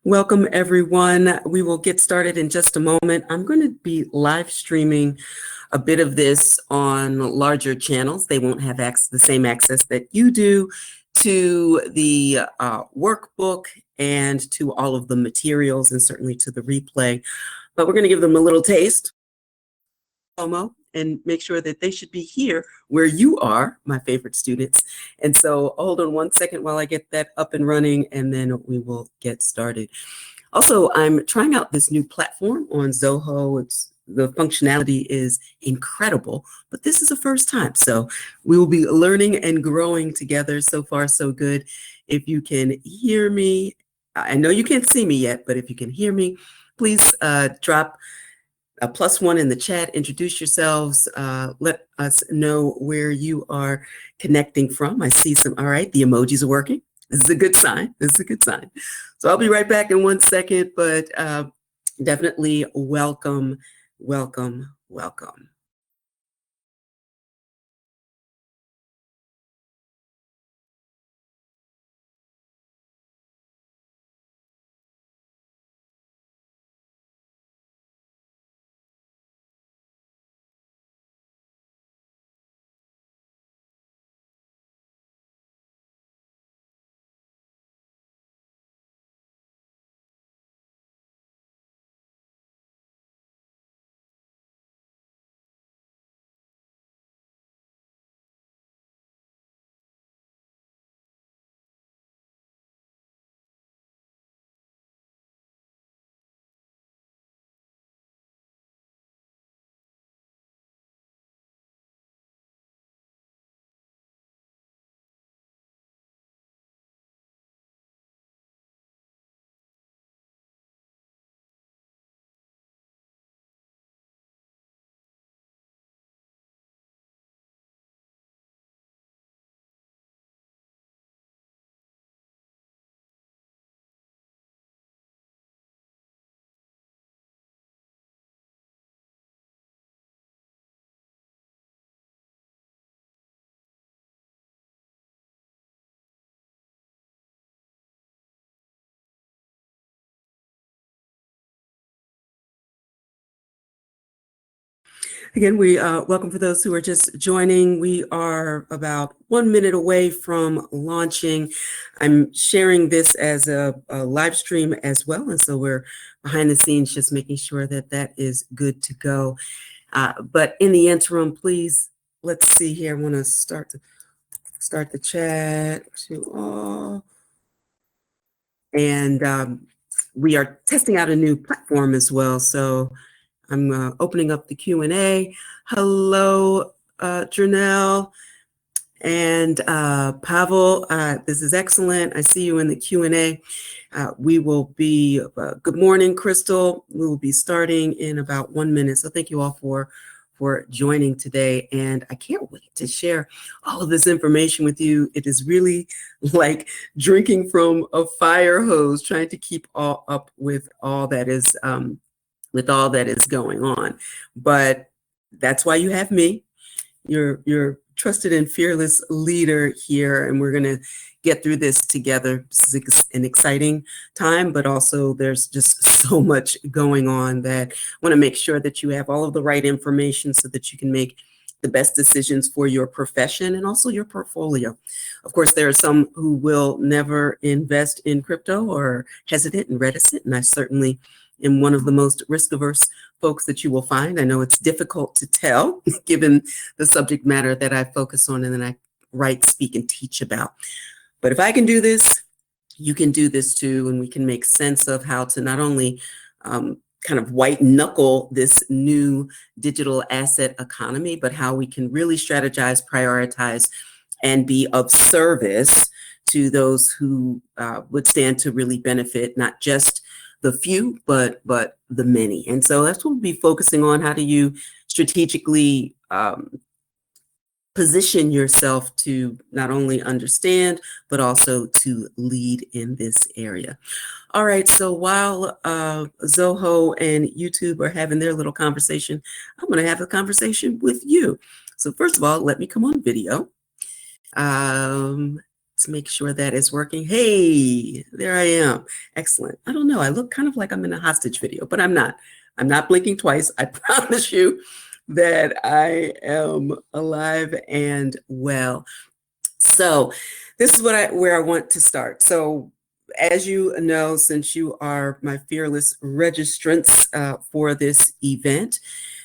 Welcome, everyone. We will get started in just a moment. I'm going to be live streaming a bit of this on larger channels. They won't have the same access that you do to the workbook and to all of the materials and certainly to the replay. But we're going to give them a little taste and make sure that they should be here where you are, my favorite students. And so hold on one second while I get that up and running, and then we will get started. Also, I'm trying out this new platform on Zoho. The functionality is incredible, but this is the first time. So we will be learning and growing together. So far, so good. If you can hear me, I know you can't see me yet, but if you can hear me, please drop a +1 in the chat, introduce yourselves, let us know where you are connecting from. I see some, all right, the emojis are working. This is a good sign, this is a good sign. So I'll be right back in 1 second, but definitely welcome, welcome, welcome. Again, we welcome for those who are just joining. We are about 1 minute away from launching. I'm sharing this as a live stream as well, and so we're behind the scenes just making sure that that is good to go. But in the interim, please, let's see here. I want to start the chat to all. And we are testing out a new platform as well, so I'm opening up the Q&A. Hello, Janelle and Pavel. This is excellent. I see you in the Q&A. We will be, good morning, Crystal. We will be starting in about 1 minute. So thank you all for joining today. And I can't wait to share all of this information with you. It is really like drinking from a fire hose, trying to keep up with all that is going on. But that's why you have me, your trusted and fearless leader here, and we're going to get through this together. This is an exciting time, but also there's just so much going on that I want to make sure that you have all of the right information so that you can make the best decisions for your profession and also your portfolio. Of course, there are some who will never invest in crypto or hesitant and reticent, and I certainly am one of the most risk-averse folks that you will find. I know it's difficult to tell given the subject matter that I focus on and then I write, speak, and teach about. But if I can do this, you can do this too, and we can make sense of how to not only kind of white knuckle this new digital asset economy, but how we can really strategize, prioritize, and be of service to those who would stand to really benefit, not just the few, but the many. And so that's what we'll be focusing on. How do you strategically position yourself to not only understand, but also to lead in this area? All right, so while Zoho and YouTube are having their little conversation, I'm gonna have a conversation with you. So first of all, let me come on video. Let's make sure that is working. Hey, there I am. Excellent. I don't know. I look kind of like I'm in a hostage video, but I'm not. I'm not blinking twice. I promise you that I am alive and well. So this is where I want to start. So as you know, since you are my fearless registrants for this event,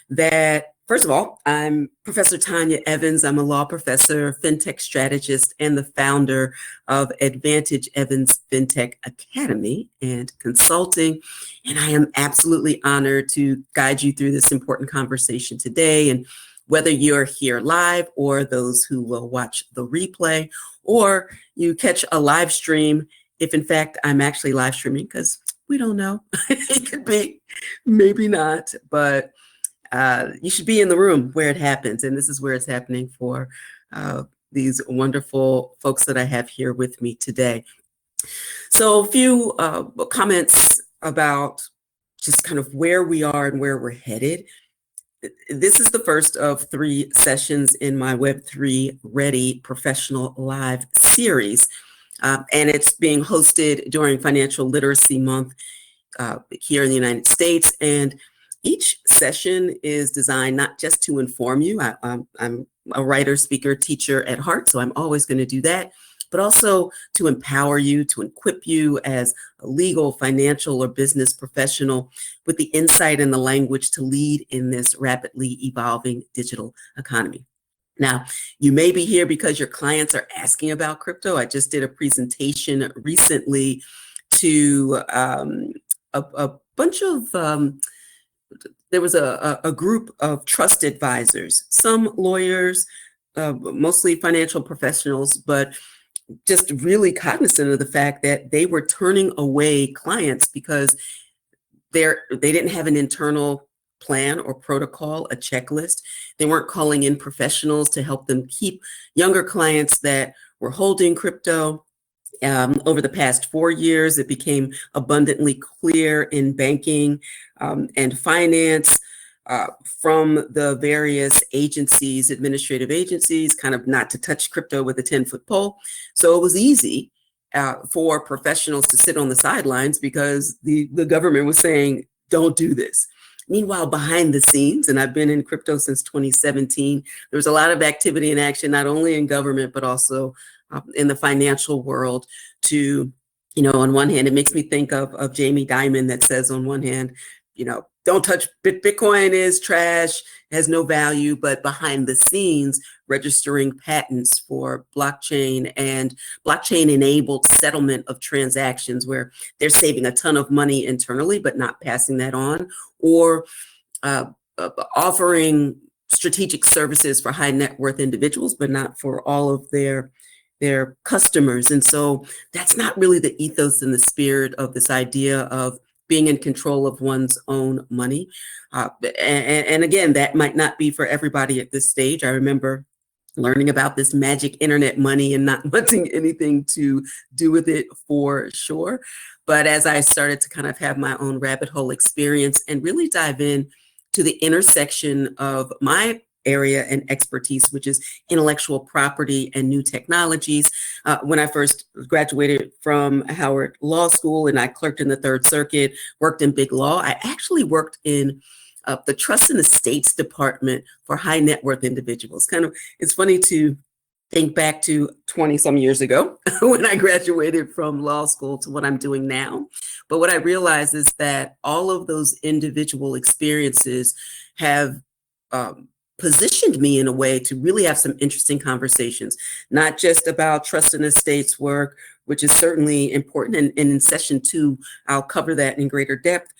that first of all, I'm Professor Tonya Evans. I'm a law professor, FinTech strategist, and the founder of Advantage Evans FinTech Academy and Consulting. And I am absolutely honored to guide you through this important conversation today. And whether you're here live or those who will watch the replay, or you catch a live stream, if in fact I'm actually live streaming, because we don't know, it could be, maybe not, but you should be in the room where it happens. And this is where it's happening for these wonderful folks that I have here with me today. So a few comments about just kind of where we are and where we're headed. This is the first of 3 sessions in my Web3 Ready Professional Live series. And it's being hosted during Financial Literacy Month here in the United States. And each session is designed not just to inform you. I'm a writer, speaker, teacher at heart, so I'm always going to do that, but also to empower you, to equip you as a legal, financial, or business professional with the insight and the language to lead in this rapidly evolving digital economy. Now, you may be here because your clients are asking about crypto. I just did a presentation recently to a bunch of there was a group of trust advisors, some lawyers, mostly financial professionals, but just really cognizant of the fact that they were turning away clients because they didn't have an internal plan or protocol, a checklist. They weren't calling in professionals to help them keep younger clients that were holding crypto. Over the past 4 years, it became abundantly clear in banking and finance from the various agencies, administrative agencies, kind of not to touch crypto with a 10-foot pole. So it was easy for professionals to sit on the sidelines because the government was saying, don't do this. Meanwhile, behind the scenes, and I've been in crypto since 2017, there was a lot of activity and action, not only in government, but also in the financial world to, on one hand, it makes me think of Jamie Dimon that says on one hand, don't touch Bitcoin is trash, has no value, but behind the scenes, registering patents for blockchain and blockchain enabled settlement of transactions where they're saving a ton of money internally, but not passing that on, or offering strategic services for high net worth individuals, but not for all of their customers. And so that's not really the ethos and the spirit of this idea of being in control of one's own money. And again, that might not be for everybody at this stage. I remember learning about this magic internet money and not wanting anything to do with it for sure. But as I started to kind of have my own rabbit hole experience and really dive in to the intersection of my area and expertise, which is intellectual property and new technologies. When I first graduated from Howard Law School and I clerked in the Third Circuit, worked in big law, I actually worked in the Trust and Estates Department for high net worth individuals. It's funny to think back to 20 some years ago when I graduated from law school to what I'm doing now. But what I realized is that all of those individual experiences have positioned me in a way to really have some interesting conversations, not just about trust and estates work, which is certainly important. And in session 2, I'll cover that in greater depth.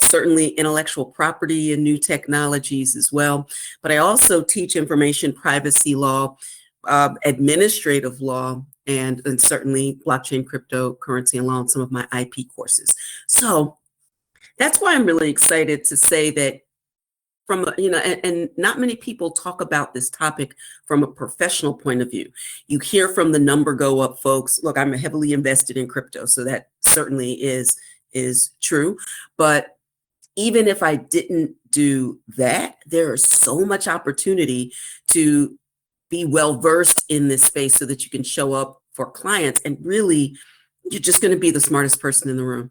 Certainly intellectual property and new technologies as well. But I also teach information privacy law, administrative law, and certainly blockchain, cryptocurrency, and law in some of my IP courses. So that's why I'm really excited to say that from, and not many people talk about this topic from a professional point of view. You hear from the number go up folks. Look, I'm heavily invested in crypto, so that certainly is true. But even if I didn't do that, there is so much opportunity to be well versed in this space so that you can show up for clients, and really, you're just going to be the smartest person in the room.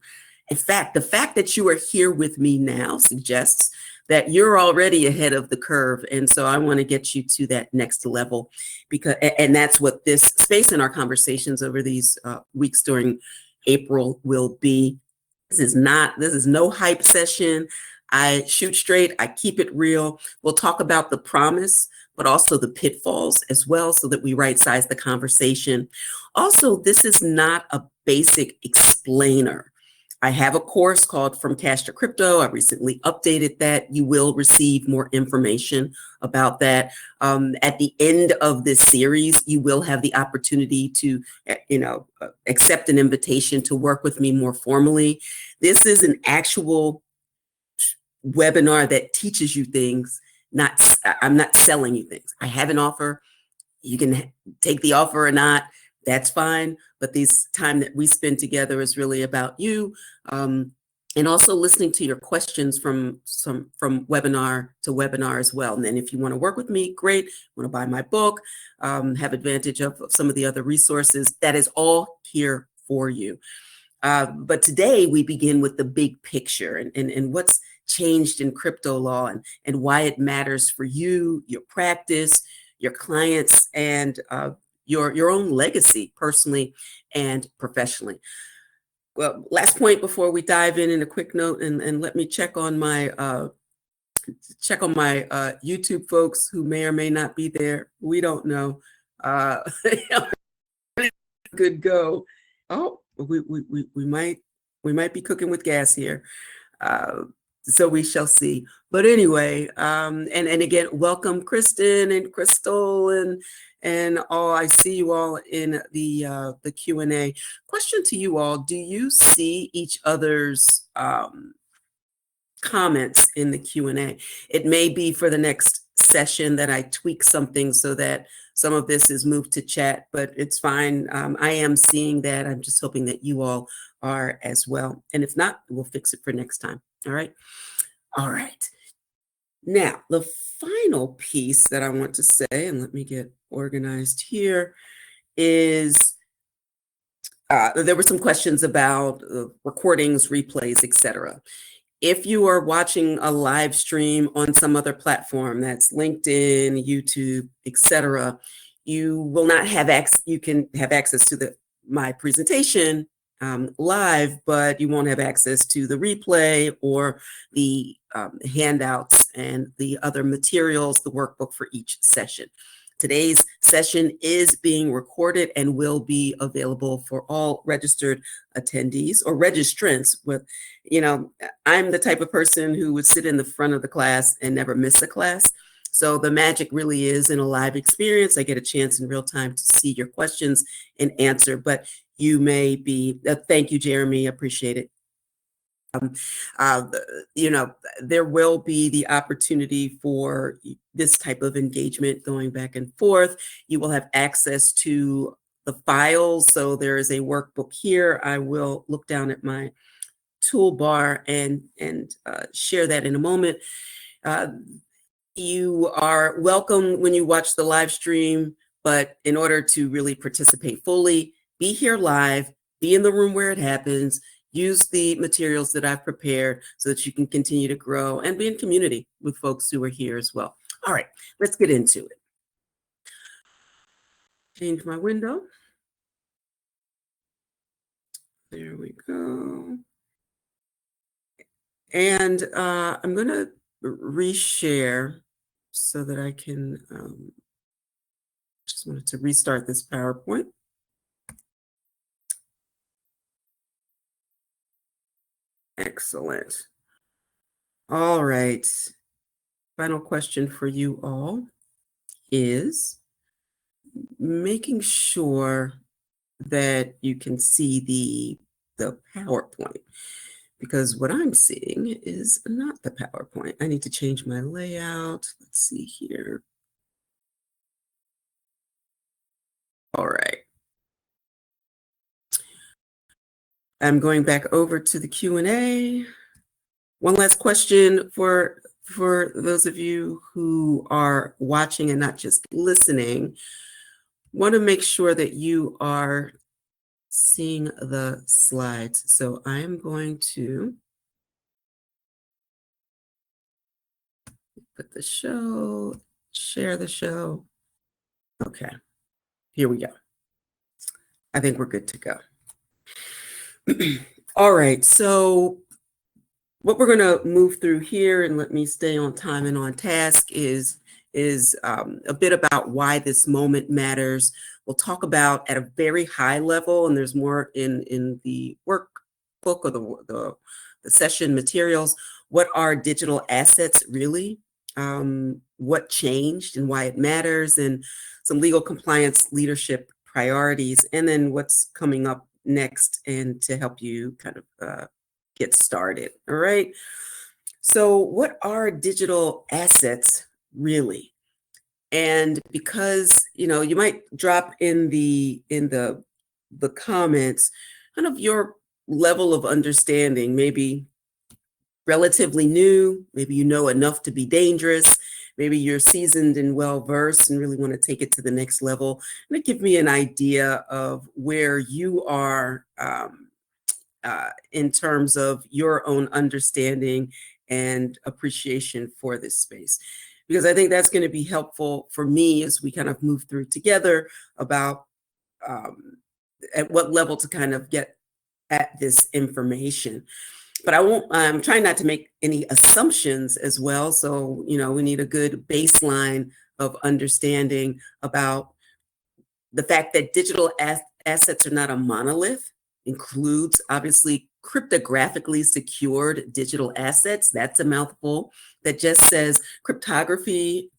In fact, the fact that you are here with me now suggests that you're already ahead of the curve. And so I want to get you to that next level, because, and that's what this space in our conversations over these weeks during April will be. This is no hype session. I shoot straight, I keep it real. We'll talk about the promise, but also the pitfalls as well, so that we right size the conversation. Also, this is not a basic explainer. I have a course called From Cash to Crypto. I recently updated that. You will receive more information about that. At the end of this series, you will have the opportunity to, accept an invitation to work with me more formally. This is an actual webinar that teaches you things. I'm not selling you things. I have an offer. You can take the offer or not. That's fine. But this time that we spend together is really about you, and also listening to your questions from webinar to webinar as well. And then if you want to work with me, great. Want to buy my book, have advantage of some of the other resources, that is all here for you. But today we begin with the big picture and what's changed in crypto law and why it matters for you, your practice, your clients, and your own legacy, personally and professionally. Well, last point before we dive in a quick note, and let me check on my YouTube folks who may or may not be there. We don't know. Good go. Oh, we might be cooking with gas here. So we shall see. But anyway, and again, welcome Kristen and Crystal and all. I see you all in the Q&A. Question to you all: do you see each other's comments in the Q&A? It may be for the next session that I tweak something so that some of this is moved to chat, but it's fine. I am seeing that. I'm just hoping that you all are as well. And if not, we'll fix it for next time. All right. All right. Now, the final piece that I want to say, and let me get organized here, is there were some questions about recordings, replays, etc. If you are watching a live stream on some other platform, that's LinkedIn, YouTube, etc., you will not have access. You can have access to my presentation live, but you won't have access to the replay or the handouts and the other materials, the workbook for each session. Today's session is being recorded and will be available for all registered attendees or registrants. I'm the type of person who would sit in the front of the class and never miss a class. So the magic really is in a live experience. I get a chance in real time to see your questions and answer, but you may be, thank you, Jeremy, appreciate it. There will be the opportunity for this type of engagement going back and forth. You will have access to the files. So there is a workbook here. I will look down at my toolbar and share that in a moment. You are welcome when you watch the live stream, but in order to really participate fully, be here live, be in the room where it happens, use the materials that I've prepared so that you can continue to grow and be in community with folks who are here as well. All right, let's get into it. Change my window. There we go. And I'm going to reshare so that I can, just wanted to restart this PowerPoint. Excellent. All right. Final question for you all is making sure that you can see the PowerPoint, because what I'm seeing is not the PowerPoint. I need to change my layout. Let's see here. All right. I'm going back over to the Q&A. One last question for those of you who are watching and not just listening. want to make sure that you are seeing the slides. So I am going to put the show, share the show. Okay, here we go. I think we're good to go. All right, so what we're going to move through here, and let me stay on time and on task, is a bit about why this moment matters. We'll talk about at a very high level, and there's more in the workbook or the session materials. What are digital assets really? What changed and why it matters, and some legal compliance leadership priorities, and then what's coming up next, and to help you kind of get started. All right. So what are digital assets really? And because, you might drop in the comments kind of your level of understanding, maybe relatively new, maybe you know enough to be dangerous, maybe you're seasoned and well-versed and really want to take it to the next level. And it give me an idea of where you are in terms of your own understanding and appreciation for this space. Because I think that's going to be helpful for me as we kind of move through together about at what level to kind of get at this information. But I'm trying not to make any assumptions as well. So, we need a good baseline of understanding about the fact that digital assets are not a monolith. Includes obviously cryptographically secured digital assets. That's a mouthful. That just says cryptography,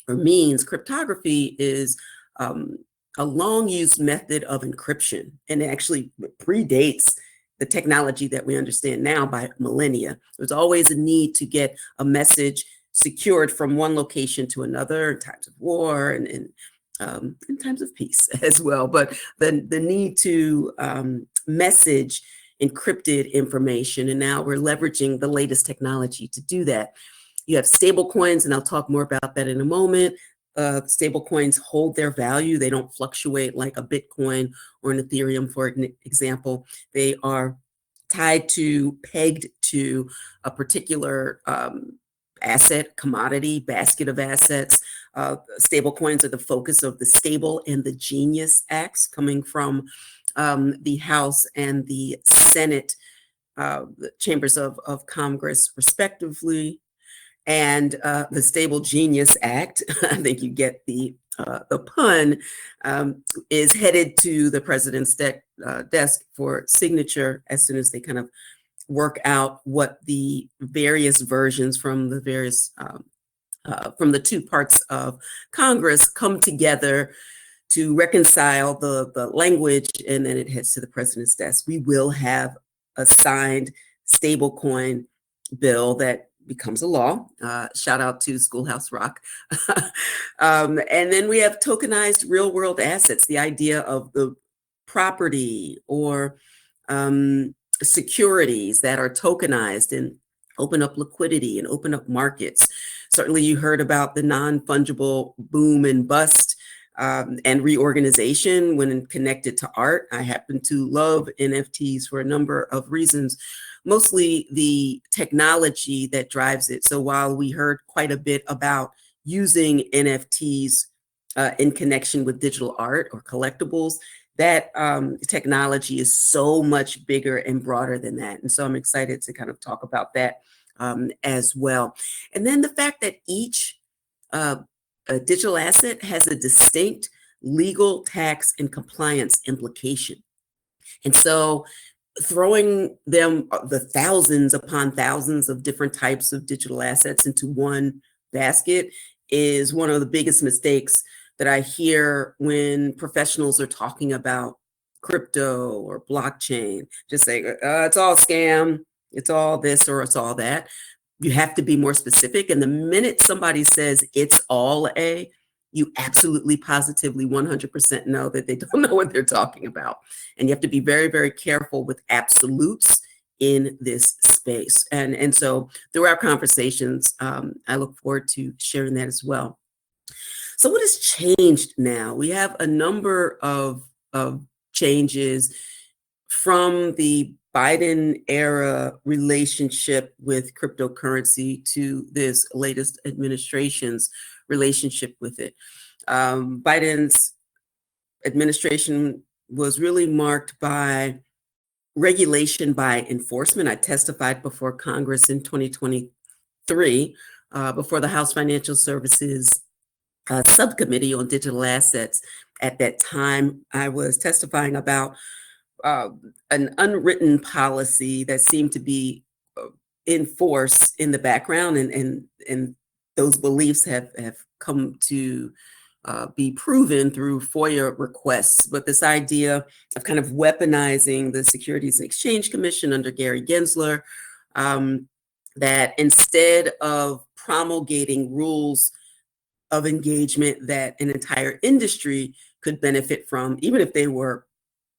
or means cryptography is a long used method of encryption, and it actually predates the technology that we understand now by millennia. There's always a need to get a message secured from one location to another in times of war and in times of peace as well. But the need to message encrypted information, and now we're leveraging the latest technology to do that. You have stable coins, and I'll talk more about that in a moment. Stable coins hold their value. They don't fluctuate like a Bitcoin or an Ethereum, for example. They are pegged to a particular asset, commodity, basket of assets. Stable coins are the focus of the Stable and the Genius Acts coming from the House and the Senate, the chambers of Congress, respectively. And the Stable Genius Act, I think you get the pun, is headed to the president's desk for signature as soon as they kind of work out what the various versions from the various from the two parts of Congress come together to reconcile the language, and then it heads to the president's desk. We will have a signed stablecoin bill that becomes a law. Shout out to Schoolhouse Rock. And then we have tokenized real world assets, the idea of the property or securities that are tokenized and open up liquidity and open up markets. Certainly you heard about the non-fungible boom and bust and reorganization when connected to art. I happen to love NFTs for a number of reasons, mostly the technology that drives it. So while we heard quite a bit about using NFTs in connection with digital art or collectibles, that technology is so much bigger and broader than that. And so I'm excited to kind of talk about that as well. And then the fact that each digital asset has a distinct legal, tax, and compliance implication. And so throwing them, the thousands upon thousands of different types of digital assets into one basket is one of the biggest mistakes that I hear when professionals are talking about crypto or blockchain. Just say, it's all scam, it's all this or it's all that. You have to be more specific. And the minute somebody says it's all A, you absolutely, positively, 100% know that they don't know what they're talking about. And you have to be very, very careful with absolutes in this space. And so through our conversations, I look forward to sharing that as well. So what has changed now? We have a number of changes from the Biden era relationship with cryptocurrency to this latest administration's relationship with it. Biden's administration was really marked by regulation by enforcement. I testified before Congress in 2023 before the House Financial Services Subcommittee on Digital Assets. At that time, I was testifying about an unwritten policy that seemed to be in force in the background, and those beliefs have come to be proven through FOIA requests. But this idea of kind of weaponizing the Securities and Exchange Commission under Gary Gensler, that instead of promulgating rules of engagement that an entire industry could benefit from, even if they were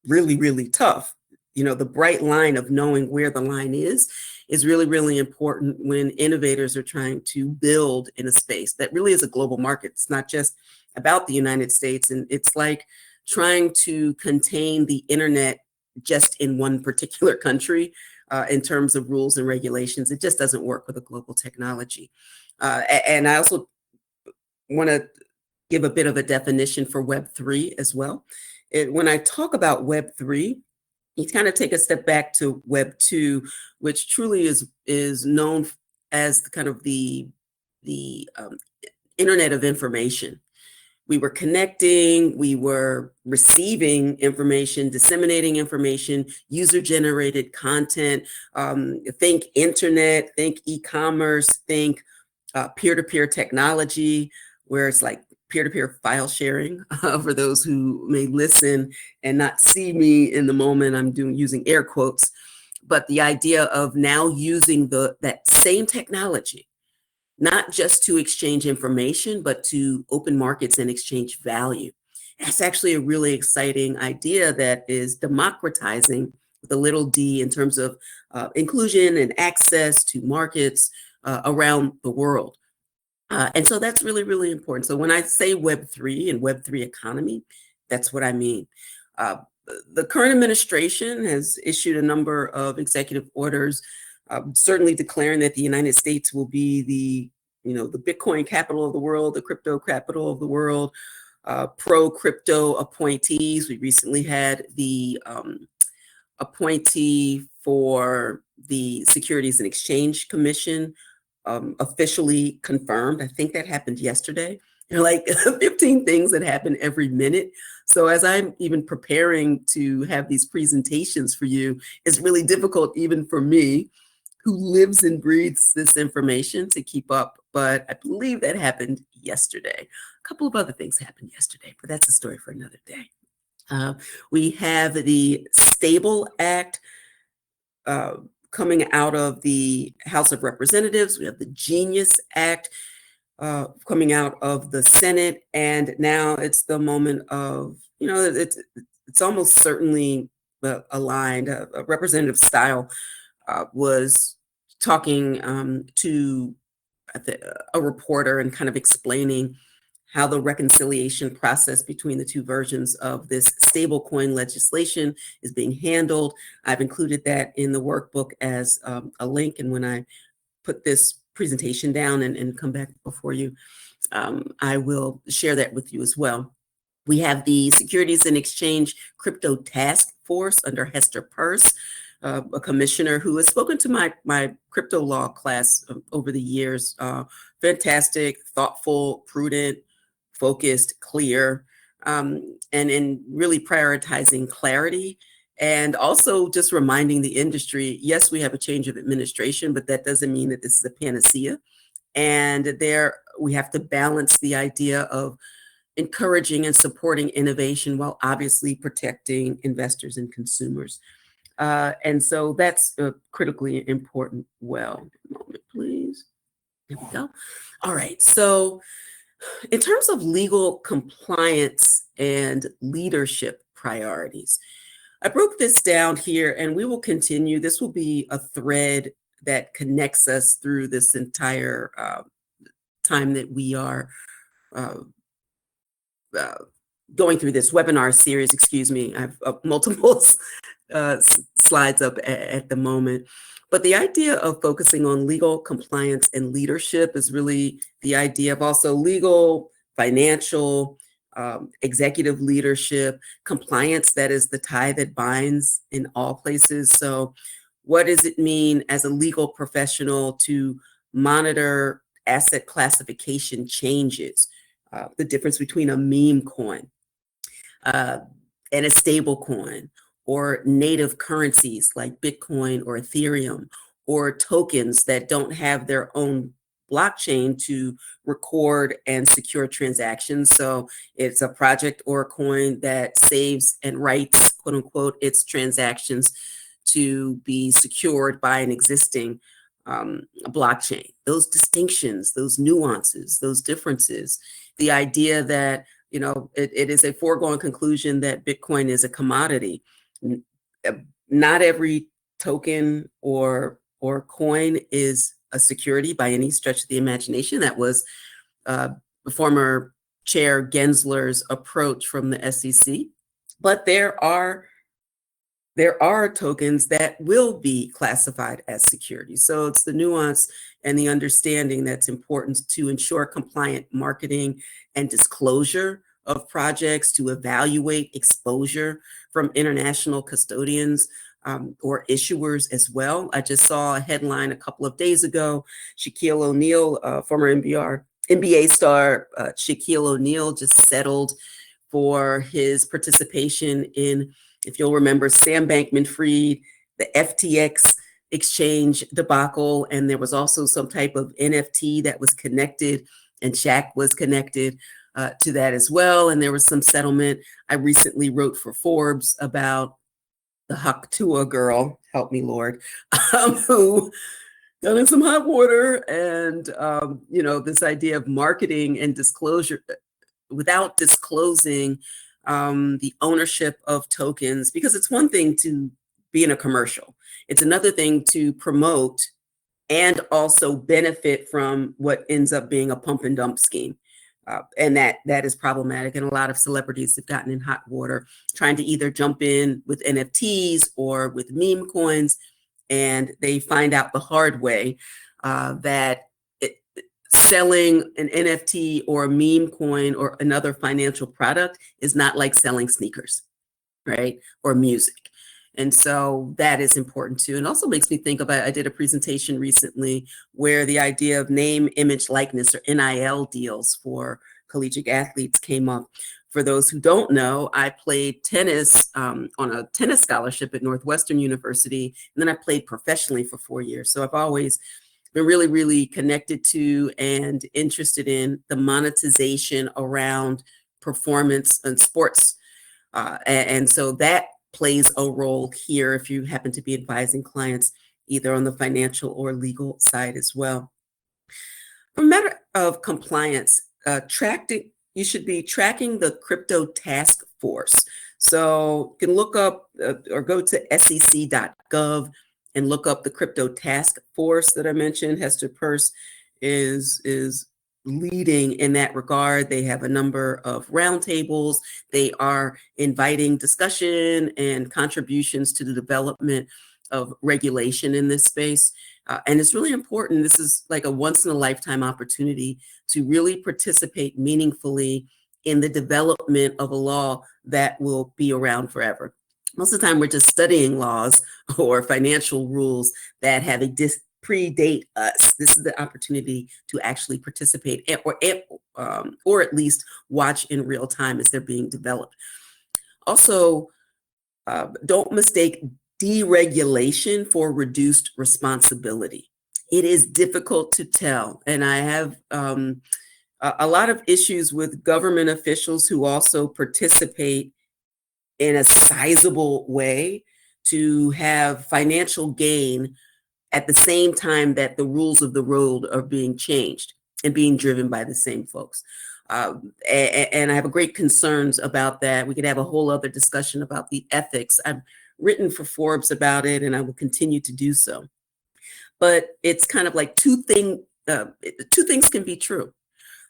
really, really tough, the bright line of knowing where the line is really, really important when innovators are trying to build in a space that really is a global market. It's not just about the United States, and it's like trying to contain the internet just in one particular country in terms of rules and regulations. It just doesn't work with a global technology. And I also want to give a bit of a definition for Web3 as well. When I talk about Web3, you kind of take a step back to Web2, which truly is known as kind of the Internet of Information. We were connecting, we were receiving information, disseminating information, user-generated content. Think internet, think e-commerce, think peer-to-peer technology, where it's like peer-to-peer file sharing for those who may listen and not see me in the moment. I'm using air quotes, but the idea of now using that same technology, not just to exchange information, but to open markets and exchange value. That's actually a really exciting idea that is democratizing with a little d in terms of inclusion and access to markets around the world. And so that's really, really important. So when I say Web3 and Web3 economy, that's what I mean. The current administration has issued a number of executive orders, certainly declaring that the United States will be the Bitcoin capital of the world, the crypto capital of the world, pro-crypto appointees. We recently had the appointee for the Securities and Exchange Commission officially confirmed. I think that happened yesterday. There are like 15 things that happen every minute. So as I'm even preparing to have these presentations for you, it's really difficult even for me, who lives and breathes this information, to keep up. But I believe that happened yesterday. A couple of other things happened yesterday, but that's a story for another day. We have the Stable Act coming out of the House of Representatives. We have the Genius Act coming out of the Senate. And now it's the moment of, it's almost certainly aligned. Representative Style was talking to a reporter and kind of explaining how the reconciliation process between the two versions of this stablecoin legislation is being handled. I've included that in the workbook as a link. And when I put this presentation down and come back before you, I will share that with you as well. We have the Securities and Exchange Crypto Task Force under Hester Peirce, a commissioner who has spoken to my crypto law class over the years. Fantastic, thoughtful, prudent, focused, clear, and in really prioritizing clarity, and also just reminding the industry, yes, we have a change of administration, but that doesn't mean that this is a panacea. And there we have to balance the idea of encouraging and supporting innovation while obviously protecting investors and consumers. And so that's critically important. Well, a moment, please. There we go. All right. So in terms of legal compliance and leadership priorities, I broke this down here, and we will continue. This will be a thread that connects us through this entire time that we are going through this webinar series, excuse me, I have multiple slides up at the moment. But the idea of focusing on legal compliance and leadership is really the idea of also legal, financial, executive leadership, compliance, that is the tie that binds in all places. So what does it mean as a legal professional to monitor asset classification changes? The difference between a meme coin and a stable coin, or native currencies like Bitcoin or Ethereum, or tokens that don't have their own blockchain to record and secure transactions. So it's a project or a coin that saves and writes, quote unquote, its transactions to be secured by an existing blockchain. Those distinctions, those nuances, those differences, the idea that, you know, it is a foregone conclusion that Bitcoin is a commodity. Not every token or coin is a security by any stretch of the imagination. That was the former Chair Gensler's approach from the SEC. But there are tokens that will be classified as securities. So it's the nuance and the understanding that's important to ensure compliant marketing and disclosure of projects, to evaluate exposure from international custodians or issuers as well. I just saw a headline a couple of days ago. Shaquille O'Neal, former NBA star Shaquille O'Neal, just settled for his participation in, if you'll remember, Sam Bankman-Fried, the FTX exchange debacle, and there was also some type of NFT that was connected, and Shaq was connected to that as well. And there was some settlement. I recently wrote for Forbes about the Haktua girl, help me Lord, who got in some hot water, and you know, this idea of marketing and disclosure without disclosing the ownership of tokens, because it's one thing to be in a commercial. It's another thing to promote and also benefit from what ends up being a pump and dump scheme. And that is problematic. And a lot of celebrities have gotten in hot water trying to either jump in with NFTs or with meme coins, and they find out the hard way that selling an NFT or a meme coin or another financial product is not like selling sneakers, right? Or music. And so that is important too. And also makes me think about, I did a presentation recently where the idea of name, image, likeness, or NIL deals for collegiate athletes came up. For those who don't know, I played tennis on a tennis scholarship at Northwestern University, and then I played professionally for 4 years. So I've always been really, really connected to and interested in the monetization around performance and sports. And so that plays a role here if you happen to be advising clients either on the financial or legal side as well. For a matter of compliance, you should be tracking the crypto task force. So you can look up or go to sec.gov and look up the crypto task force that I mentioned. Hester Peirce is leading in that regard. They have a number of roundtables. They are inviting discussion and contributions to the development of regulation in this space. And it's really important. This is like a once in a lifetime opportunity to really participate meaningfully in the development of a law that will be around forever. Most of the time we're just studying laws or financial rules that have predate us. This is the opportunity to actually participate or at least watch in real time as they're being developed. Also, don't mistake deregulation for reduced responsibility. It is difficult to tell, and I have a lot of issues with government officials who also participate in a sizable way to have financial gain at the same time that the rules of the road are being changed and being driven by the same folks. And I have great concerns about that. We could have a whole other discussion about the ethics. I've written for Forbes about it, and I will continue to do so. But it's kind of like two things can be true.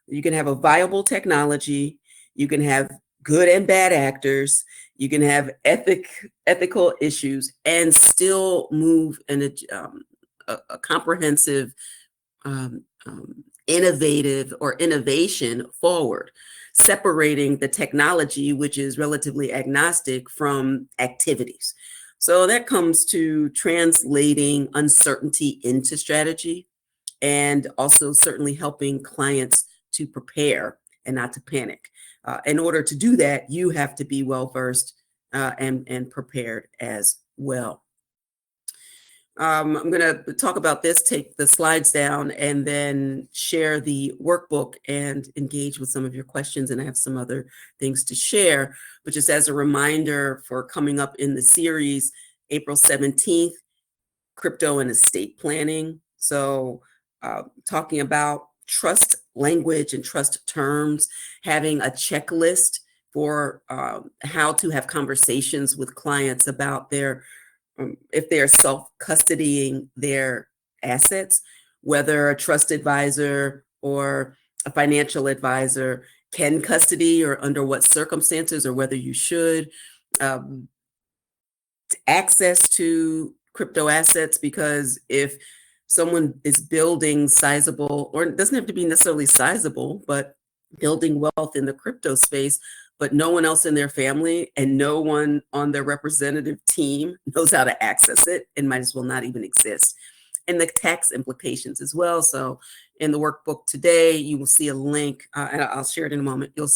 You can have a viable technology, You can have good and bad actors. You can have ethical issues and still move in a comprehensive, innovative or innovation forward, separating the technology, which is relatively agnostic, from activities. So that comes to translating uncertainty into strategy, and also certainly helping clients to prepare and not to panic. In order to do that, you have to be well versed and prepared as well. I'm going to talk about this, take the slides down, and then share the workbook and engage with some of your questions. And I have some other things to share. But just as a reminder for coming up in the series, April 17th, crypto and estate planning. So talking about trust language and trust terms, having a checklist for how to have conversations with clients about their if they're self-custodying their assets, whether a trust advisor or a financial advisor can custody or under what circumstances, or whether you should. Access to crypto assets, because if someone is building sizable, or it doesn't have to be necessarily sizable, but building wealth in the crypto space, but no one else in their family and no one on their representative team knows how to access it, and might as well not even exist. And the tax implications as well. So in the workbook today, you will see a link, and I'll share it in a moment. You'll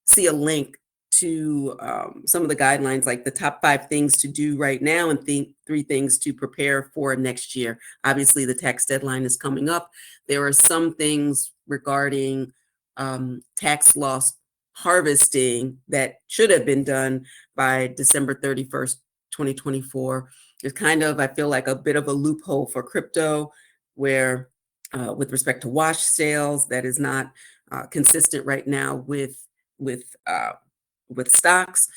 see a link to some of the guidelines, like the top 5 things to do right now and 3 things to prepare for next year. Obviously, the tax deadline is coming up. There are some things regarding tax loss harvesting that should have been done by December 31st, 2024. There's kind of, I feel like, a bit of a loophole for crypto where with respect to wash sales, that is not consistent right now with stocks.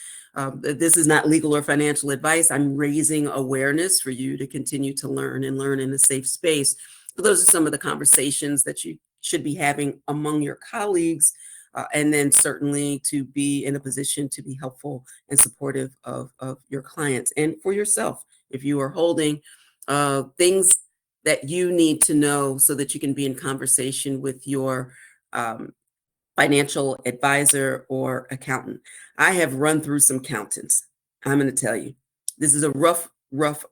This is not legal or financial advice. I'm raising awareness for you to continue to learn and learn in a safe space. But those are some of the conversations that you should be having among your colleagues, and then certainly to be in a position to be helpful and supportive of your clients and for yourself. If you are holding things that you need to know so that you can be in conversation with your financial advisor or accountant. I have run through some accountants. I'm going to tell you, this is a rough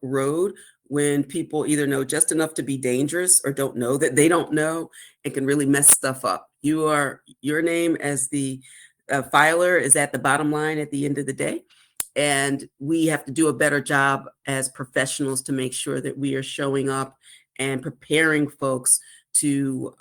road when people either know just enough to be dangerous or don't know that they don't know and can really mess stuff up. Your name as the filer is at the bottom line at the end of the day. And we have to do a better job as professionals to make sure that we are showing up and preparing folks to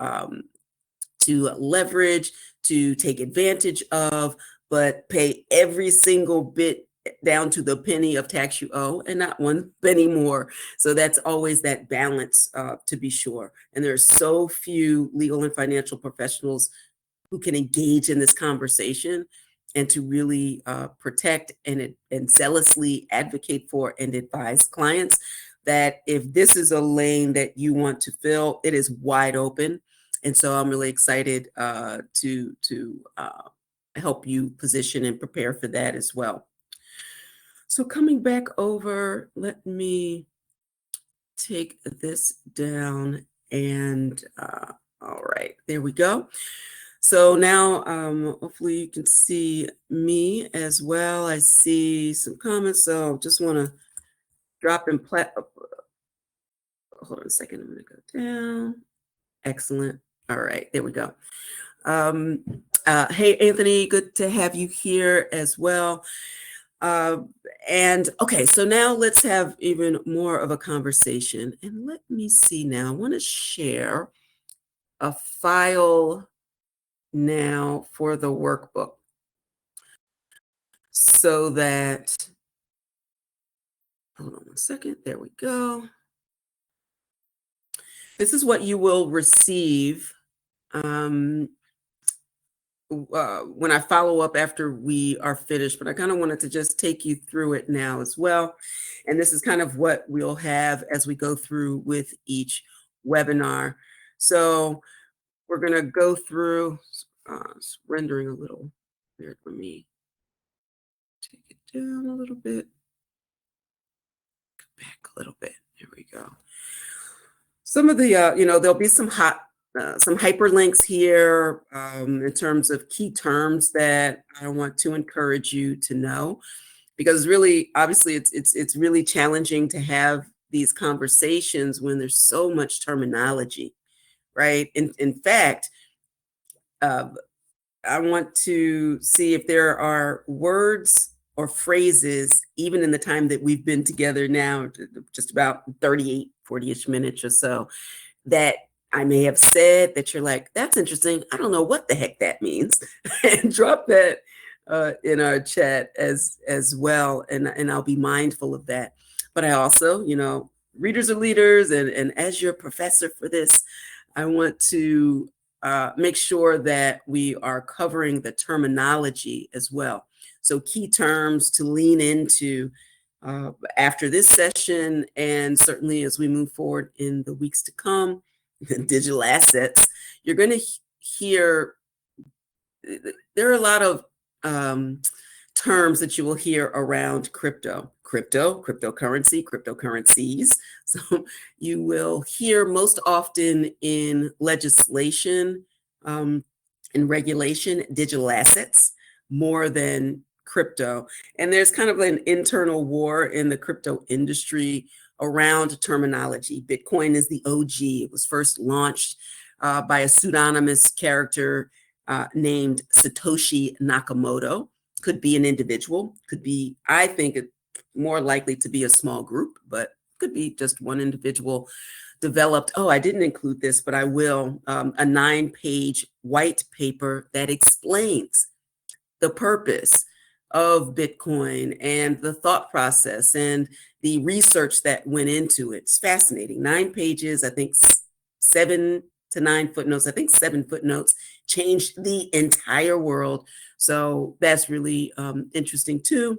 leverage, to take advantage of, but pay every single bit down to the penny of tax you owe, and not one penny more. So that's always that balance, to be sure. And there are so few legal and financial professionals who can engage in this conversation and to really protect and zealously advocate for and advise clients that if this is a lane that you want to fill, it is wide open. And so I'm really excited to help you position and prepare for that as well. So coming back over, let me take this down, and all right, there we go. So now hopefully you can see me as well. I see some comments, so just want to drop in hold on a second, I'm going to go down. Excellent. All right, there we go. Hey, Anthony, good to have you here as well. And okay, so now let's have even more of a conversation. And let me see now, I want to share a file now for the workbook so that, hold on one second, there we go. This is what you will receive when I follow up after we are finished, but I kind of wanted to just take you through it now as well. And this is kind of what we'll have as we go through with each webinar. So we're going to go through rendering a little Let me take it down a little bit. Go back a little bit. There we go. Some of the, there'll be some hyperlinks here in terms of key terms that I want to encourage you to know, because really, obviously, it's really challenging to have these conversations when there's so much terminology, right? In fact, I want to see if there are words or phrases, even in the time that we've been together now, just about 38, 40-ish minutes or so, that I may have said that you're like, that's interesting. I don't know what the heck that means. And drop that in our chat as well. And I'll be mindful of that. But I also, readers are leaders. And as your professor for this, I want to make sure that we are covering the terminology as well. So key terms to lean into after this session, and certainly as we move forward in the weeks to come, digital assets, you're going to hear, there are a lot of terms that you will hear around cryptocurrency, cryptocurrencies. So you will hear most often in legislation and regulation, digital assets more than crypto. And there's kind of an internal war in the crypto industry around terminology. Bitcoin is the OG. It was first launched by a pseudonymous character named Satoshi Nakamoto. Could be an individual, could be, I think, more likely to be a small group, but could be just one individual developed, I didn't include this, but I will, a 9-page white paper that explains the purpose of Bitcoin and the thought process and the research that went into it. It's fascinating. 9 pages, I think 7 to 9 footnotes. I think 7 footnotes changed the entire world. So that's really interesting too.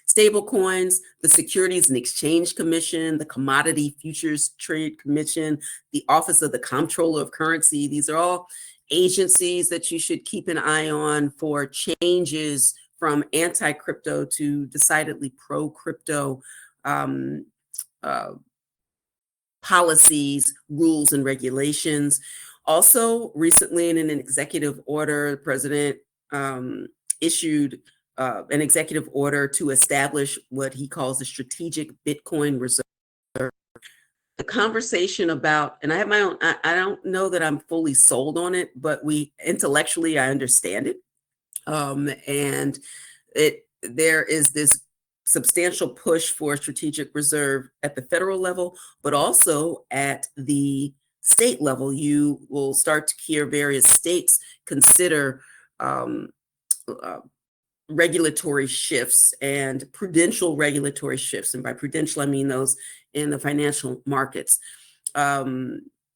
Stable coins, the Securities and Exchange Commission, the Commodity Futures Trade Commission, the Office of the Comptroller of Currency. These are all agencies that you should keep an eye on for changes from anti-crypto to decidedly pro-crypto policies, rules, and regulations. Also, recently in an executive order, the president issued an executive order to establish what he calls the Strategic Bitcoin Reserve. The conversation about, and I have my own, I don't know that I'm fully sold on it, but intellectually, I understand it. And there is this substantial push for a strategic reserve at the federal level, but also at the state level. You will start to hear various states consider regulatory shifts and prudential regulatory shifts. And by prudential, I mean those in the financial markets.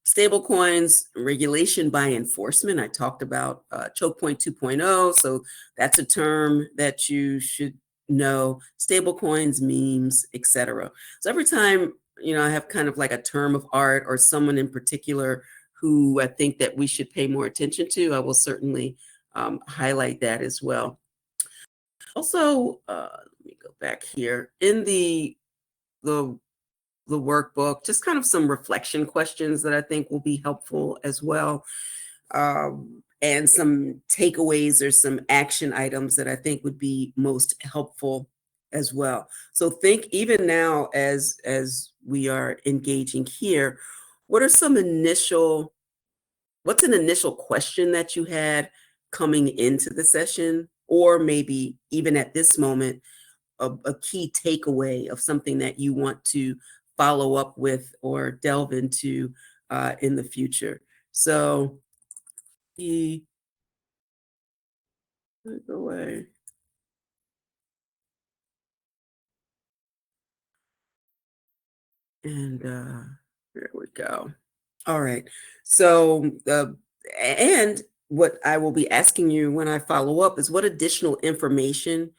Stable coins, regulation by enforcement. I talked about choke point 2.0. So that's a term that you should know. Stable coins, memes, etc. So every time, I have kind of like a term of art or someone in particular who I think that we should pay more attention to, I will certainly highlight that as well. Also, let me go back here in the workbook, just kind of some reflection questions that I think will be helpful as well. And some takeaways or some action items that I think would be most helpful as well. So think even now as we are engaging here, what's an initial question that you had coming into the session, or maybe even at this moment, a key takeaway of something that you want to follow up with or delve into in the future. So go away. And there we go. All right. So, and what I will be asking you when I follow up is what additional information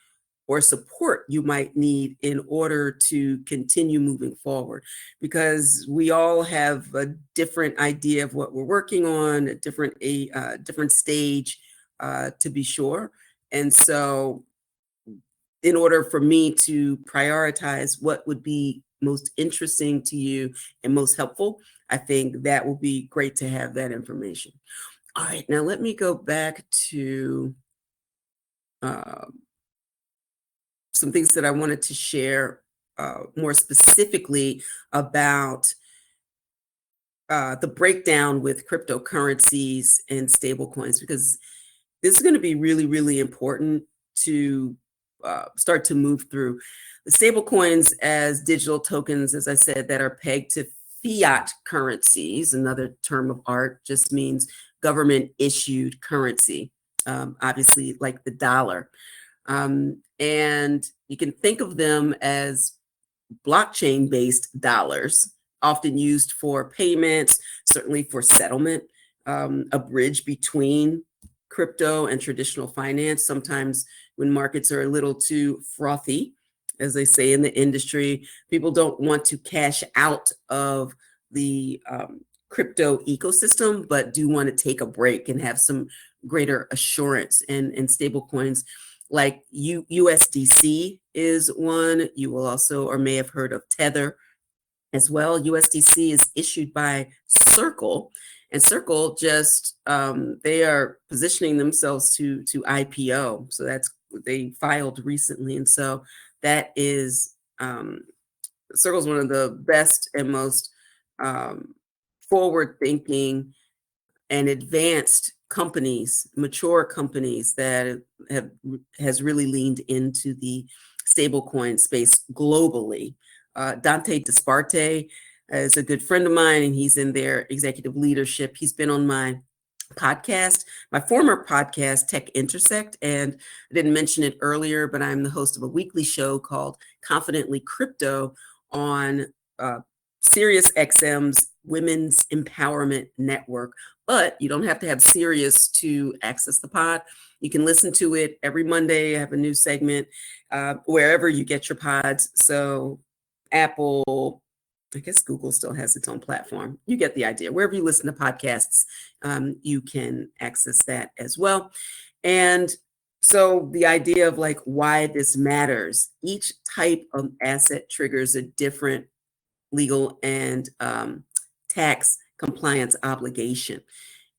or support you might need in order to continue moving forward, because we all have a different idea of what we're working on, a different stage, to be sure. And so in order for me to prioritize what would be most interesting to you and most helpful, I think that will be great to have that information. All right, now let me go back to some things that I wanted to share more specifically about the breakdown with cryptocurrencies and stablecoins, because this is going to be really, really important to start to move through. The stablecoins as digital tokens, as I said, that are pegged to fiat currencies, another term of art, just means government issued currency, obviously like the dollar. And you can think of them as blockchain-based dollars, often used for payments, certainly for settlement, a bridge between crypto and traditional finance. Sometimes when markets are a little too frothy, as they say in the industry, people don't want to cash out of the crypto ecosystem, but do want to take a break and have some greater assurance. And stable coins like USDC is one. You will also or may have heard of Tether as well. USDC is issued by Circle, and Circle just they are positioning themselves to IPO. So that's they filed recently, and so that is Circle is one of the best and most forward-thinking and advanced companies, mature companies that has really leaned into the stablecoin space globally. Dante Disparte is a good friend of mine, and he's in their executive leadership. He's been on my podcast, my former podcast, Tech Intersect, and I didn't mention it earlier, but I'm the host of a weekly show called Confidently Crypto on Sirius XM's Women's Empowerment Network. But you don't have to have Sirius to access the pod. You can listen to it every Monday. I have a new segment wherever you get your pods. So Apple, I guess Google still has its own platform. You get the idea. Wherever you listen to podcasts, you can access that as well. And so the idea of like why this matters, each type of asset triggers a different legal and tax compliance obligation.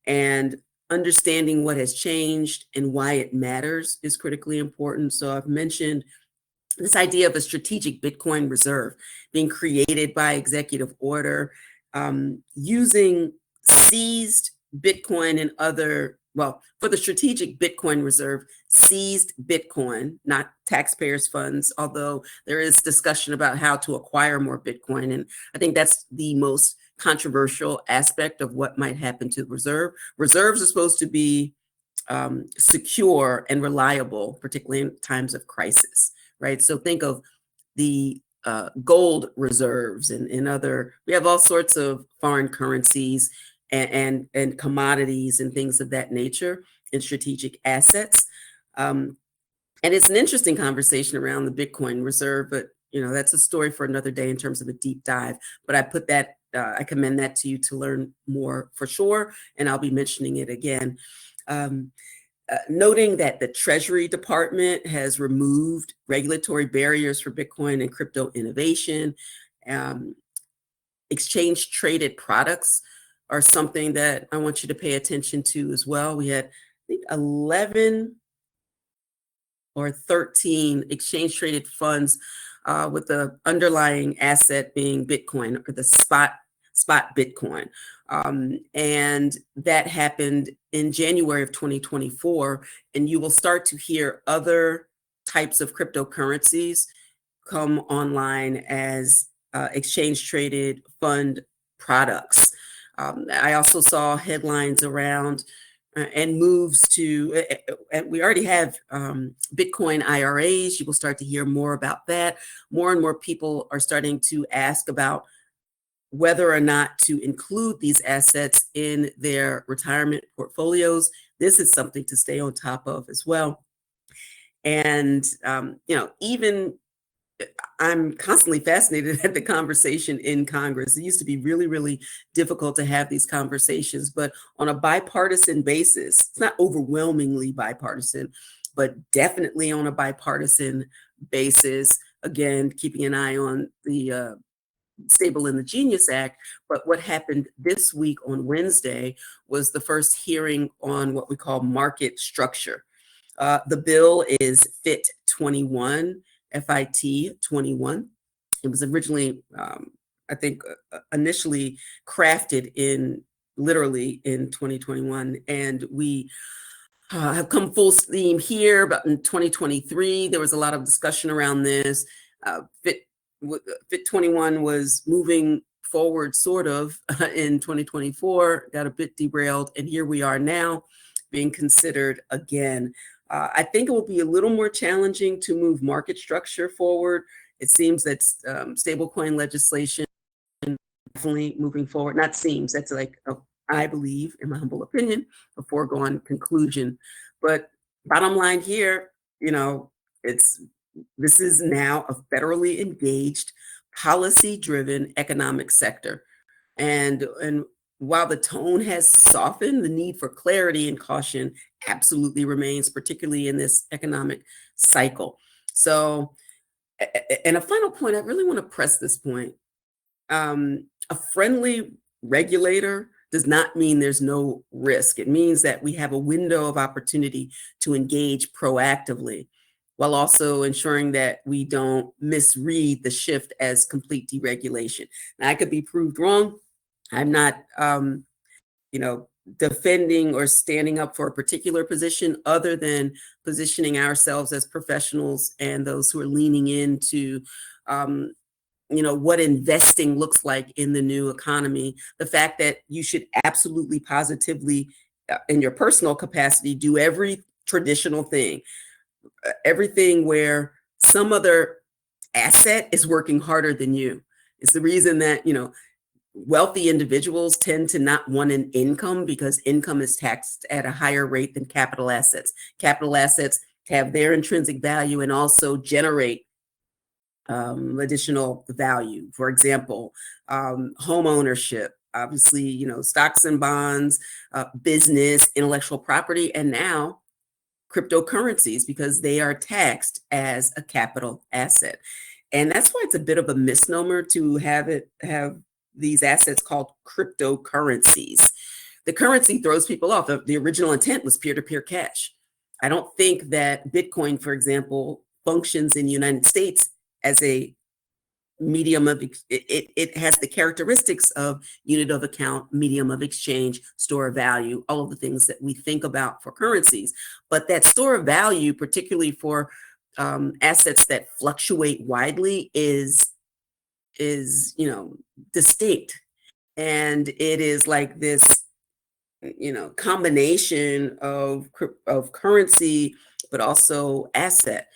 And understanding what has changed and why it matters is critically important. So I've mentioned this idea of a strategic Bitcoin reserve being created by executive order, using seized Bitcoin and other, well, for the strategic Bitcoin reserve, seized Bitcoin, not taxpayers' funds, although there is discussion about how to acquire more Bitcoin. And I think that's the most controversial aspect of what might happen to the reserve. Reserves are supposed to be secure and reliable, particularly in times of crisis, right? So think of the gold reserves and other, we have all sorts of foreign currencies and commodities and things of that nature and strategic assets. And it's an interesting conversation around the Bitcoin reserve, but that's a story for another day in terms of a deep dive. But I put that, I commend that to you to learn more for sure, and I'll be mentioning it again. Noting that the Treasury Department has removed regulatory barriers for Bitcoin and crypto innovation. Exchange traded products are something that I want you to pay attention to as well. We had, I think, 11 or 13 exchange traded funds with the underlying asset being Bitcoin or the spot Bitcoin. And that happened in January of 2024. And you will start to hear other types of cryptocurrencies come online as exchange traded fund products. I also saw headlines around and moves to, and we already have Bitcoin IRAs. You will start to hear more about that. More and more people are starting to ask about whether or not to include these assets in their retirement portfolios. This is something to stay on top of as well. And, even I'm constantly fascinated at the conversation in Congress. It used to be really, really difficult to have these conversations, but on a bipartisan basis, it's not overwhelmingly bipartisan, but definitely on a bipartisan basis. Again, keeping an eye on the Stable and the Genius Act. But what happened this week on Wednesday was the first hearing on what we call market structure. The bill is FIT 21, FIT 21. It was originally, I think, initially crafted literally in 2021, and we have come full steam here. But in 2023, there was a lot of discussion around this. FIT 21 was moving forward, sort of, in 2024, got a bit derailed, and here we are now being considered again. I think it will be a little more challenging to move market structure forward. It seems that stablecoin legislation definitely moving forward. Not seems, that's like, I believe, in my humble opinion, a foregone conclusion. But bottom line here, this is now a federally engaged, policy-driven economic sector. And while the tone has softened, the need for clarity and caution absolutely remains, particularly in this economic cycle. So, and a final point, I really want to press this point. A friendly regulator does not mean there's no risk. It means that we have a window of opportunity to engage proactively, while also ensuring that we don't misread the shift as complete deregulation. Now, I could be proved wrong. I'm not, defending or standing up for a particular position, other than positioning ourselves as professionals and those who are leaning into, what investing looks like in the new economy. The fact that you should absolutely positively, in your personal capacity, do every traditional thing, everything where some other asset is working harder than you. It's the reason that, wealthy individuals tend to not want an income, because income is taxed at a higher rate than capital assets. Capital assets have their intrinsic value and also generate additional value. For example, home ownership, obviously, stocks and bonds, business, intellectual property, and now cryptocurrencies, because they are taxed as a capital asset. And that's why it's a bit of a misnomer to have these assets called cryptocurrencies. The currency throws people off. The original intent was peer-to-peer cash. I don't think that Bitcoin, for example, functions in the United States as a medium of, it has the characteristics of unit of account, medium of exchange, store of value, all of the things that we think about for currencies. But that store of value, particularly for assets that fluctuate widely, is distinct. And it is like this, combination of currency, but also asset.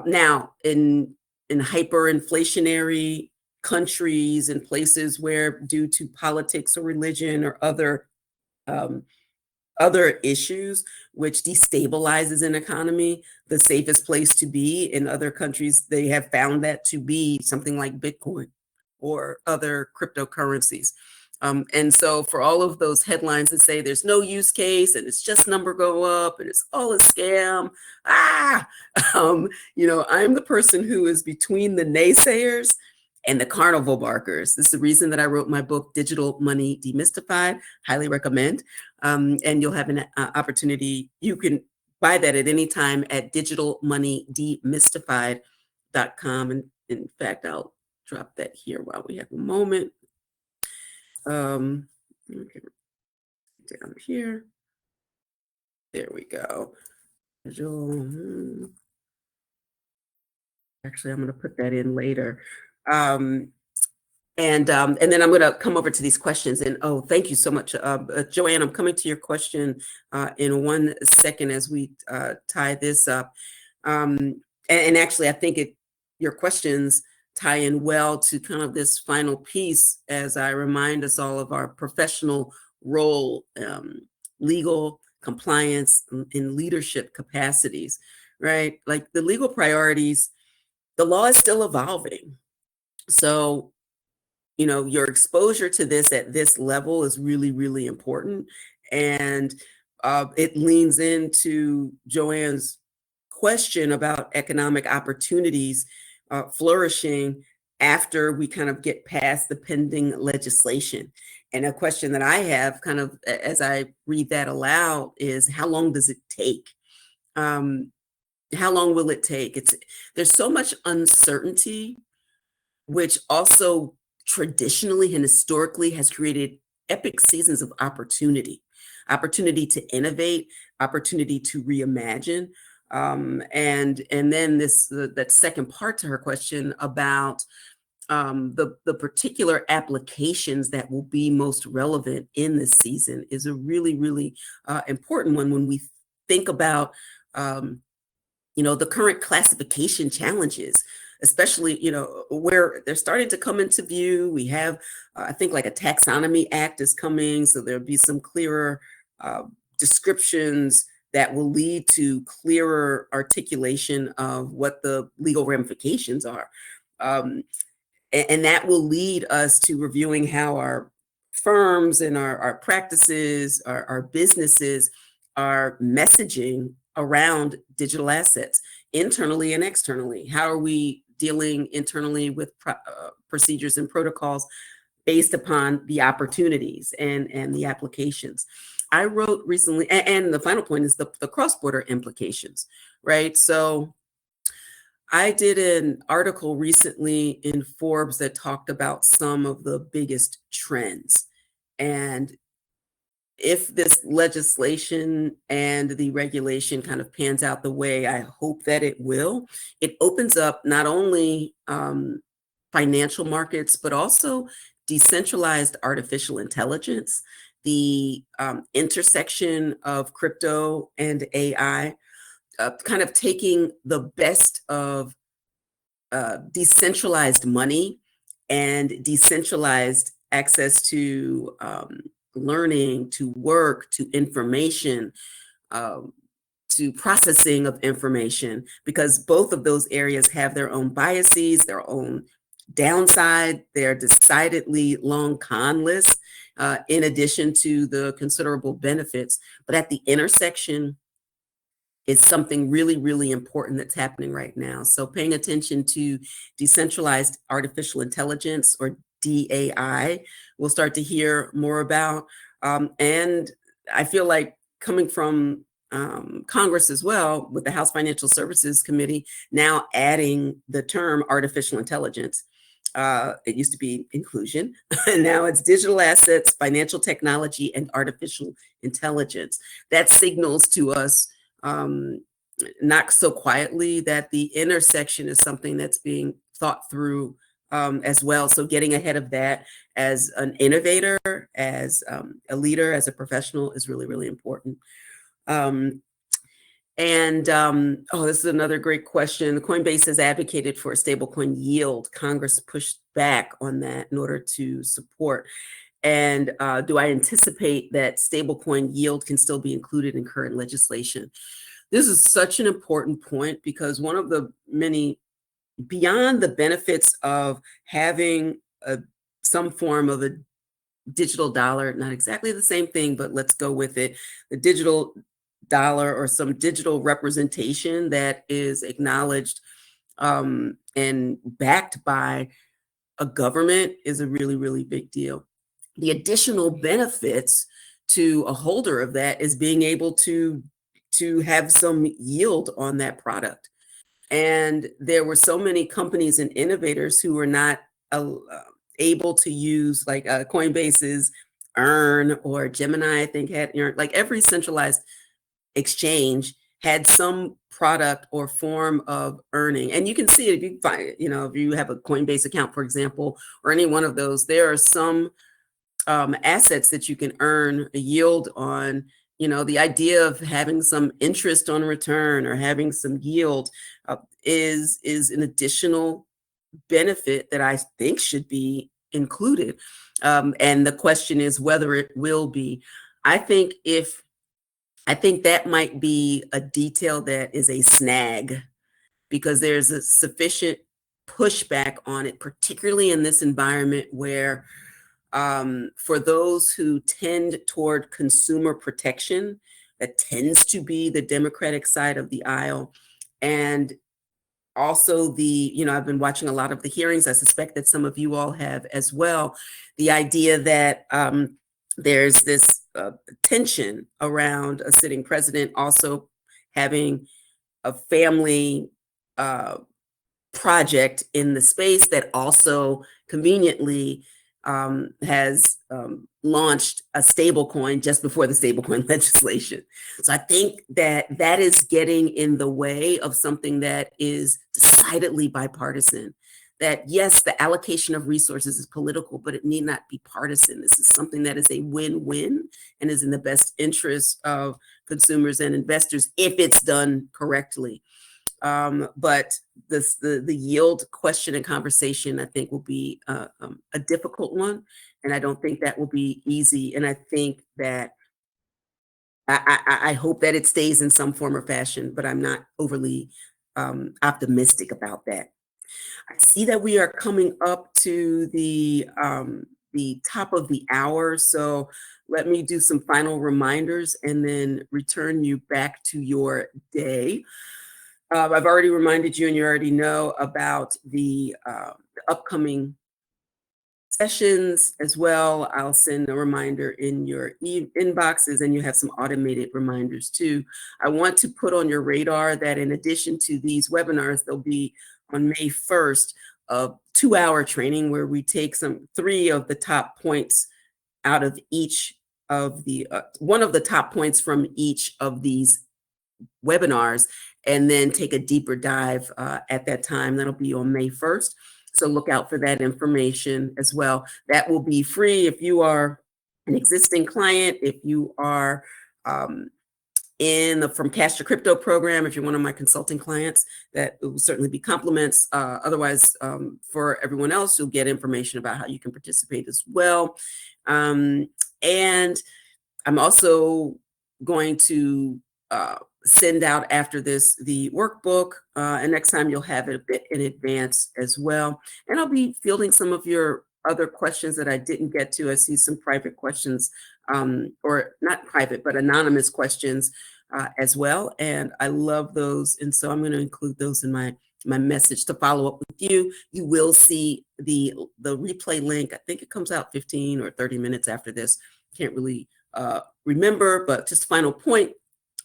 Now, in hyperinflationary countries and places where, due to politics or religion or other issues which destabilizes an economy, the safest place to be in other countries, they have found that to be something like Bitcoin or other cryptocurrencies. And so for all of those headlines that say there's no use case and it's just number go up and it's all a scam, I'm the person who is between the naysayers and the carnival barkers. This is the reason that I wrote my book, Digital Money Demystified. Highly recommend. And you'll have an opportunity. You can buy that at any time at digitalmoneydemystified.com. And in fact, I'll drop that here while we have a moment. Okay, down here. There we go. Actually, I'm going to put that in later. And then I'm going to come over to these questions. And thank you so much, Joanne. I'm coming to your question in 1 second as we tie this up. And actually, I think your questions tie in well to kind of this final piece, as I remind us all of our professional role, legal compliance in leadership capacities, right? Like the legal priorities, the law is still evolving. So, your exposure to this at this level is really, really important. And it leans into Joanne's question about economic opportunities flourishing after we kind of get past the pending legislation. And a question that I have kind of as I read that aloud is, how long does it take? How long will it take? There's so much uncertainty, which also traditionally and historically has created epic seasons of opportunity to innovate, opportunity to reimagine. And then that second part to her question about the particular applications that will be most relevant in this season is a really, really important one when we think about the current classification challenges, especially, where they're starting to come into view. We have, I think, like a taxonomy act is coming, so there'll be some clearer descriptions that will lead to clearer articulation of what the legal ramifications are. And that will lead us to reviewing how our firms and our practices, our businesses are messaging around digital assets internally and externally. How are we dealing internally with procedures and protocols based upon the opportunities and the applications? I wrote recently, and the final point is the cross-border implications, right? So I did an article recently in Forbes that talked about some of the biggest trends. And if this legislation and the regulation kind of pans out the way I hope that it will, it opens up not only financial markets, but also decentralized artificial intelligence, the intersection of crypto and AI, kind of taking the best of decentralized money and decentralized access to learning, to work, to information, to processing of information, because both of those areas have their own biases, their own downside, their decidedly long con lists, in addition to the considerable benefits. But at the intersection, it's something really, really important that's happening right now. So paying attention to decentralized artificial intelligence, or DAI, we'll start to hear more about. And I feel like coming from Congress as well, with the House Financial Services Committee now adding the term artificial intelligence. It used to be inclusion, and now it's digital assets, financial technology, and artificial intelligence. That signals to us, not so quietly, that the intersection is something that's being thought through as well. So getting ahead of that as an innovator, as a leader, as a professional is really, really important. This is another great question. Coinbase has advocated for a stablecoin yield. Congress pushed back on that in order to support. And do I anticipate that stablecoin yield can still be included in current legislation? This is such an important point, because one of the many, beyond the benefits of having some form of a digital dollar, not exactly the same thing, but let's go with it, the digital dollar or some digital representation that is acknowledged and backed by a government is a really, really big deal. The additional benefits to a holder of that is being able to have some yield on that product. And there were so many companies and innovators who were not able to use, like Coinbase's Earn, or Gemini, I think, had Earn. Like every centralized exchange had some product or form of earning. And you can see it if you find, if you have a Coinbase account, for example, or any one of those, there are some assets that you can earn a yield on. The idea of having some interest on return or having some yield is an additional benefit that I think should be included. And the question is whether it will be. I think that might be a detail that is a snag, because there's a sufficient pushback on it, particularly in this environment where for those who tend toward consumer protection, that tends to be the Democratic side of the aisle. And also I've been watching a lot of the hearings. I suspect that some of you all have as well. The idea that there's this tension around a sitting president also having a family project in the space that also conveniently has launched a stablecoin just before the stablecoin legislation. So I think that that is getting in the way of something that is decidedly bipartisan. That yes, the allocation of resources is political, but it need not be partisan. This is something that is a win-win and is in the best interest of consumers and investors if it's done correctly. But the yield question and conversation, I think, will be a difficult one, and I don't think that will be easy. And I think that I hope that it stays in some form or fashion, but I'm not overly optimistic about that. I see that we are coming up to the top of the hour, so let me do some final reminders and then return you back to your day. I've already reminded you, and you already know about the upcoming sessions as well. I'll send a reminder in your inboxes, and you have some automated reminders too. I want to put on your radar that in addition to these webinars, there'll be on May 1st a 2-hour training where we take 3 of the top points out of each of the one of the top points from each of these webinars, and then take a deeper dive at that time. That'll be on May 1st. So look out for that information as well. That will be free if you are an existing client, if you are in the From Cash to Crypto program, if you're one of my consulting clients, that will certainly be compliments. Otherwise, for everyone else, you'll get information about how you can participate as well. And I'm also going to send out after this the workbook, and next time you'll have it a bit in advance as well. And I'll be fielding some of your other questions that I didn't get to. I see some private questions, or not private, but anonymous questions as well. And I love those. And so I'm going to include those in my message to follow up with you. You will see the replay link. I think it comes out 15 or 30 minutes after this. Can't really remember, but just final point.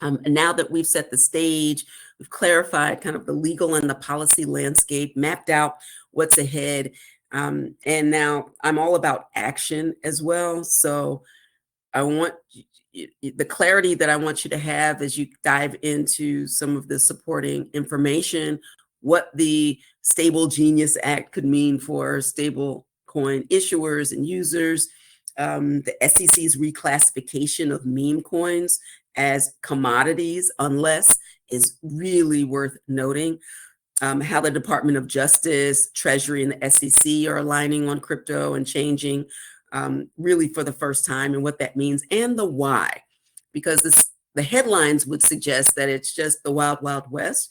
And now that we've set the stage, we've clarified kind of the legal and the policy landscape, mapped out what's ahead. And now I'm all about action as well. So I want the clarity that I want you to have as you dive into some of the supporting information, what the Stable Genius Act could mean for stable coin issuers and users, the SEC's reclassification of meme coins as commodities, unless, is really worth noting. How the Department of Justice, Treasury, and the SEC are aligning on crypto and changing really for the first time, and what that means, and the why. Because the headlines would suggest that it's just the wild, wild west.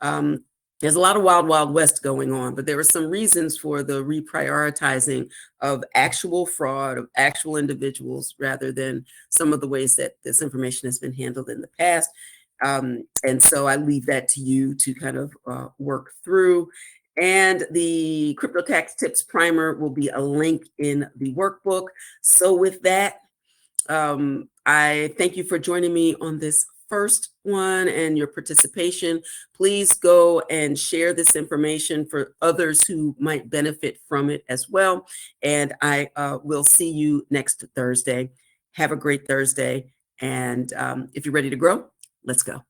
There's a lot of wild, wild west going on, but there are some reasons for the reprioritizing of actual fraud, of actual individuals, rather than some of the ways that this information has been handled in the past. And so I leave that to you to kind of work through. And the Crypto Tax Tips Primer will be a link in the workbook. So with that, I thank you for joining me on this first one and your participation. Please go and share this information for others who might benefit from it as well. And I will see you next Thursday. Have a great Thursday. And if you're ready to grow, let's go.